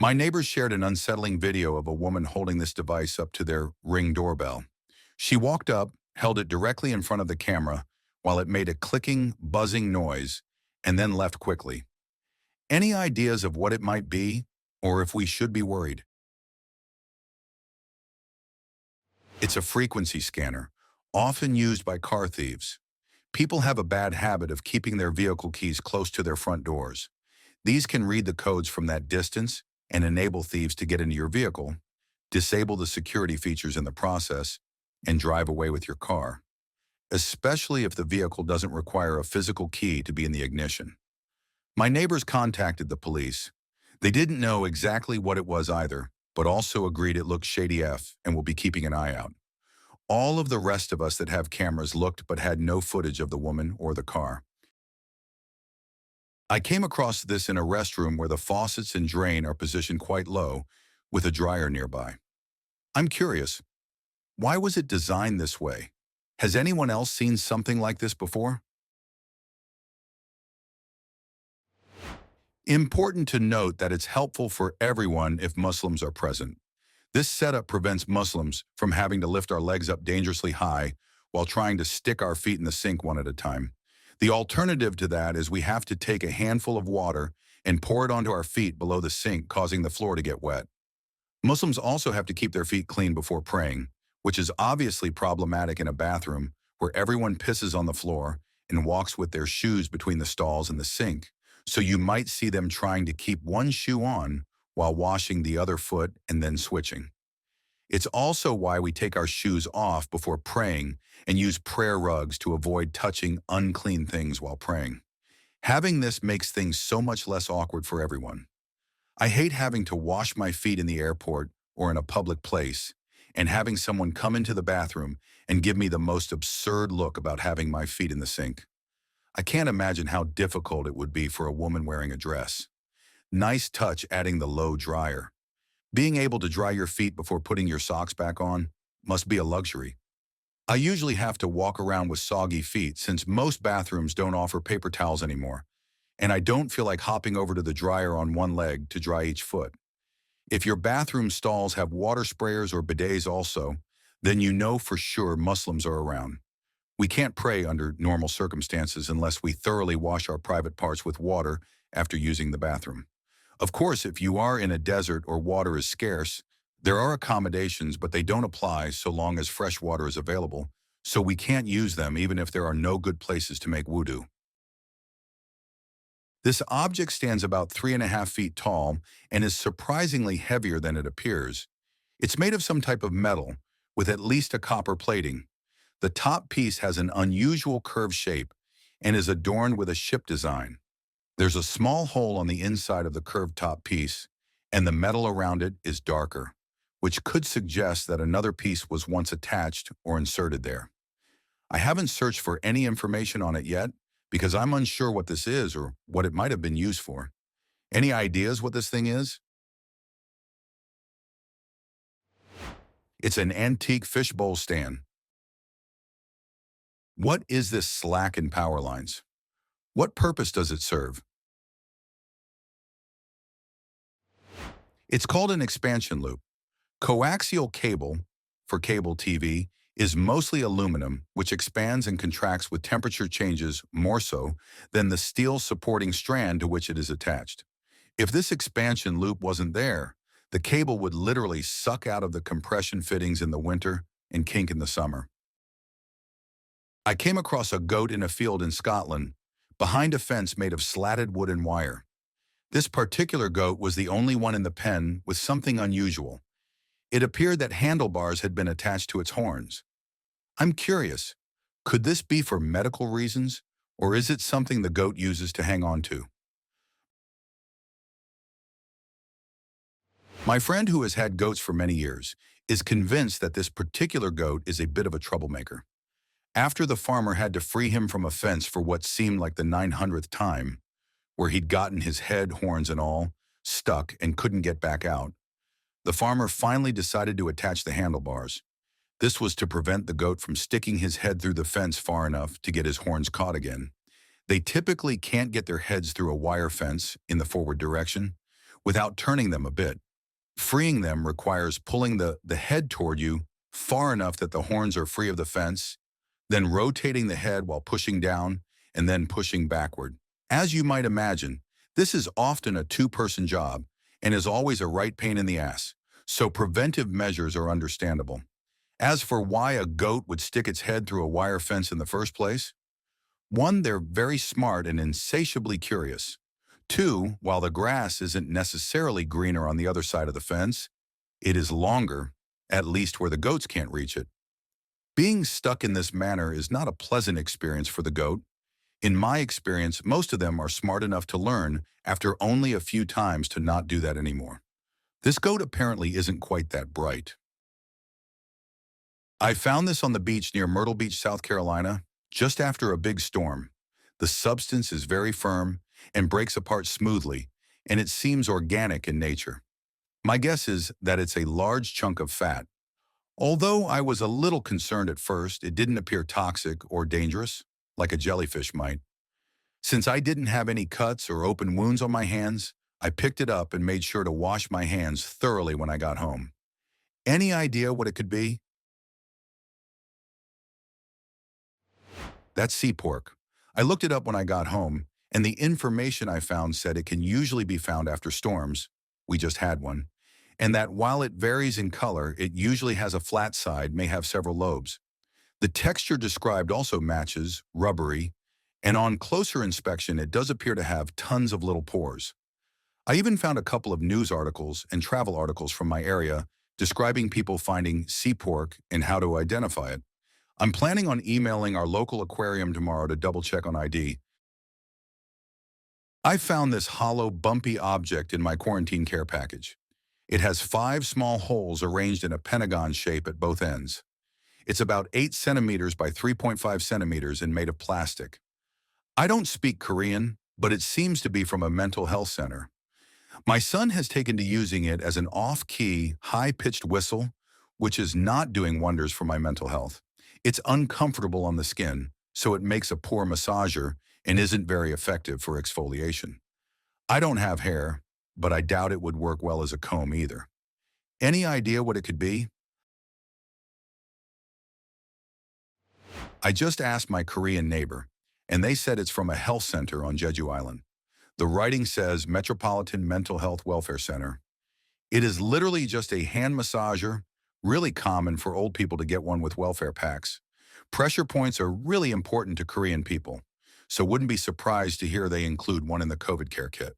My neighbors shared an unsettling video of a woman holding this device up to their Ring doorbell. She walked up, held it directly in front of the camera while it made a clicking, buzzing noise, and then left quickly. Any ideas of what it might be, or if we should be worried? It's a frequency scanner, often used by car thieves. People have a bad habit of keeping their vehicle keys close to their front doors. These can read the codes from that distance and enable thieves to get into your vehicle, disable the security features in the process, and drive away with your car, especially if the vehicle doesn't require a physical key to be in the ignition. My neighbors contacted the police. They didn't know exactly what it was either, but also agreed it looked shady F and will be keeping an eye out. All of the rest of us that have cameras looked but had no footage of the woman or the car. I came across this in a restroom where the faucets and drain are positioned quite low, with a dryer nearby. I'm curious, why was it designed this way? Has anyone else seen something like this before? Important to note that it's helpful for everyone if Muslims are present. This setup prevents Muslims from having to lift our legs up dangerously high while trying to stick our feet in the sink one at a time. The alternative to that is we have to take a handful of water and pour it onto our feet below the sink, causing the floor to get wet. Muslims also have to keep their feet clean before praying, which is obviously problematic in a bathroom where everyone pisses on the floor and walks with their shoes between the stalls and the sink. So you might see them trying to keep one shoe on while washing the other foot and then switching. It's also why we take our shoes off before praying and use prayer rugs to avoid touching unclean things while praying. Having this makes things so much less awkward for everyone. I hate having to wash my feet in the airport or in a public place and having someone come into the bathroom and give me the most absurd look about having my feet in the sink. I can't imagine how difficult it would be for a woman wearing a dress. Nice touch adding the low dryer. Being able to dry your feet before putting your socks back on must be a luxury. I usually have to walk around with soggy feet since most bathrooms don't offer paper towels anymore, and I don't feel like hopping over to the dryer on one leg to dry each foot. If your bathroom stalls have water sprayers or bidets also, then you know for sure Muslims are around. We can't pray under normal circumstances unless we thoroughly wash our private parts with water after using the bathroom. Of course, if you are in a desert or water is scarce, there are accommodations, but they don't apply so long as fresh water is available, so we can't use them even if there are no good places to make wudu. This object stands about 3.5 feet tall and is surprisingly heavier than it appears. It's made of some type of metal, with at least a copper plating. The top piece has an unusual curved shape and is adorned with a ship design. There's a small hole on the inside of the curved top piece, and the metal around it is darker, which could suggest that another piece was once attached or inserted there. I haven't searched for any information on it yet because I'm unsure what this is or what it might have been used for. Any ideas what this thing is? It's an antique fishbowl stand. What is this slack in power lines? What purpose does it serve? It's called an expansion loop. Coaxial cable, for cable TV, is mostly aluminum, which expands and contracts with temperature changes more so than the steel supporting strand to which it is attached. If this expansion loop wasn't there, the cable would literally suck out of the compression fittings in the winter and kink in the summer. I came across a goat in a field in Scotland, behind a fence made of slatted wood and wire. This particular goat was the only one in the pen with something unusual. It appeared that handlebars had been attached to its horns. I'm curious, could this be for medical reasons, or is it something the goat uses to hang on to? My friend who has had goats for many years is convinced that this particular goat is a bit of a troublemaker. After the farmer had to free him from a fence for what seemed like the 900th time, where he'd gotten his head, horns and all, stuck and couldn't get back out, the farmer finally decided to attach the handlebars. This was to prevent the goat from sticking his head through the fence far enough to get his horns caught again. They typically can't get their heads through a wire fence in the forward direction, without turning them a bit. Freeing them requires pulling the head toward you far enough that the horns are free of the fence, then rotating the head while pushing down, and then pushing backward. As you might imagine, this is often a two-person job and is always a right pain in the ass, so preventive measures are understandable. As for why a goat would stick its head through a wire fence in the first place, one, they're very smart and insatiably curious. Two, while the grass isn't necessarily greener on the other side of the fence, it is longer, at least where the goats can't reach it. Being stuck in this manner is not a pleasant experience for the goat. In my experience, most of them are smart enough to learn after only a few times to not do that anymore. This goat apparently isn't quite that bright. I found this on the beach near Myrtle Beach, South Carolina, just after a big storm. The substance is very firm and breaks apart smoothly, and it seems organic in nature. My guess is that it's a large chunk of fat. Although I was a little concerned at first, it didn't appear toxic or dangerous, like a jellyfish might. Since I didn't have any cuts or open wounds on my hands, I picked it up and made sure to wash my hands thoroughly when I got home. Any idea what it could be? That's sea pork. I looked it up when I got home, and the information I found said it can usually be found after storms. We just had one. And that while it varies in color, it usually has a flat side, may have several lobes. The texture described also matches, rubbery, and on closer inspection, it does appear to have tons of little pores. I even found a couple of news articles and travel articles from my area describing people finding sea pork and how to identify it. I'm planning on emailing our local aquarium tomorrow to double-check on ID. I found this hollow, bumpy object in my quarantine care package. It has 5 small holes arranged in a pentagon shape at both ends. It's about 8 centimeters by 3.5 centimeters and made of plastic. I don't speak Korean, but it seems to be from a mental health center. My son has taken to using it as an off-key, high-pitched whistle, which is not doing wonders for my mental health. It's uncomfortable on the skin, so it makes a poor massager and isn't very effective for exfoliation. I don't have hair, but I doubt it would work well as a comb either. Any idea what it could be? I just asked my Korean neighbor, and they said it's from a health center on Jeju Island. The writing says Metropolitan Mental Health Welfare Center. It is literally just a hand massager, really common for old people to get one with welfare packs. Pressure points are really important to Korean people, so wouldn't be surprised to hear they include one in the COVID care kit.